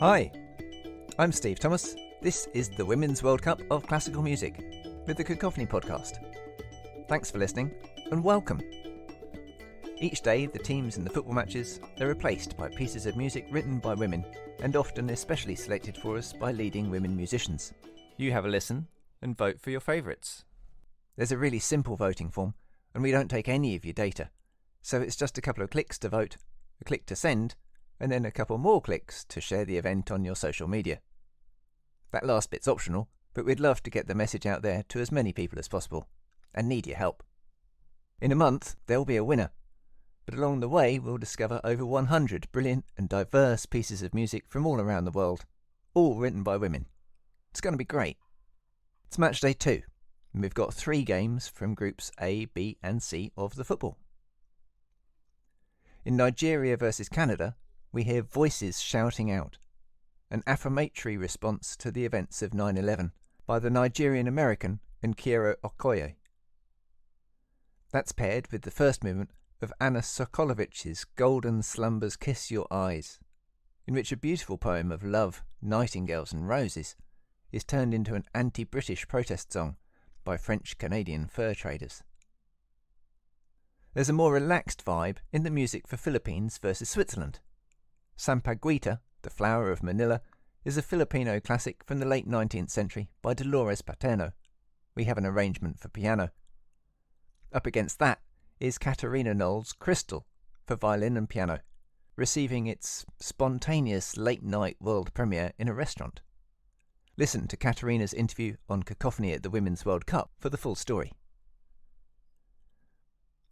Hi, I'm Steve Thomas. This is the Women's World Cup of Classical Music with the Cacophony podcast. Thanks for listening and welcome. Each day, the teams in the football matches are replaced by pieces of music written by women and often especially selected for us by leading women musicians. You have a listen and vote for your favourites. There's a really simple voting form and we don't take any of your data, so it's just a couple of clicks to vote, a click to send, and then a couple more clicks to share the event on your social media. That last bit's optional, but we'd love to get the message out there to as many people as possible, and need your help. In a month, there'll be a winner, but along the way we'll discover over 100 brilliant and diverse pieces of music from all around the world, all written by women. It's going to be great. It's match day 2, and we've got 3 games from groups A, B and C of the football. In Nigeria versus Canada, we hear voices shouting out, an affirmatory response to the events of 9/11 by the Nigerian-American Nkiru Okoye. That's paired with the first movement of Anna Sokolovich's Golden Slumbers Kiss Your Eyes, in which a beautiful poem of love, nightingales and roses is turned into an anti-British protest song by French-Canadian fur traders. There's a more relaxed vibe in the music for Philippines versus Switzerland. Sampaguita, the Flower of Manila, is a Filipino classic from the late 19th century by Dolores Paterno. We have an arrangement for piano. Up against that is Katarina Knoll's Crystal for violin and piano, receiving its spontaneous late-night world premiere in a restaurant. Listen to Katarina's interview on Cacophony at the Women's World Cup for the full story.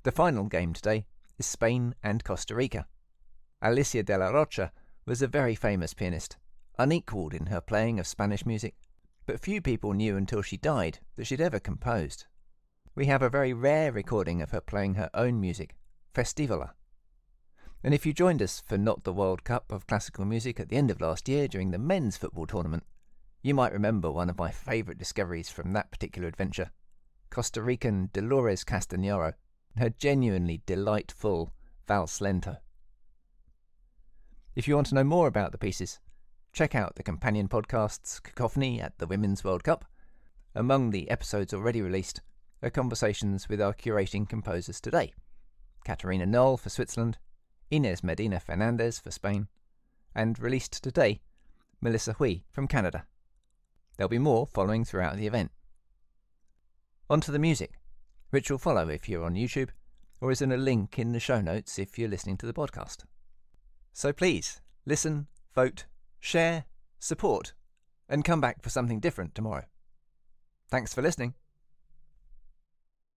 The final game today is Spain and Costa Rica. Alicia de la Rocha was a very famous pianist, unequalled in her playing of Spanish music, but few people knew until she died that she'd ever composed. We have a very rare recording of her playing her own music, Festivala. And if you joined us for Not the World Cup of Classical Music at the end of last year during the men's football tournament, you might remember one of my favourite discoveries from that particular adventure, Costa Rican Dolores Castañaro, her genuinely delightful Vals Lento. If you want to know more about the pieces, check out the companion podcasts Cacophony at the Women's World Cup. Among the episodes already released are conversations with our curating composers today, Katarina Knoll for Switzerland, Inés Medina Fernandez for Spain, and released today, Melissa Hui from Canada. There'll be more following throughout the event. On to the music, which will follow if you're on YouTube, or is in a link in the show notes if you're listening to the podcast. So please, listen, vote, share, support, and come back for something different tomorrow. Thanks for listening.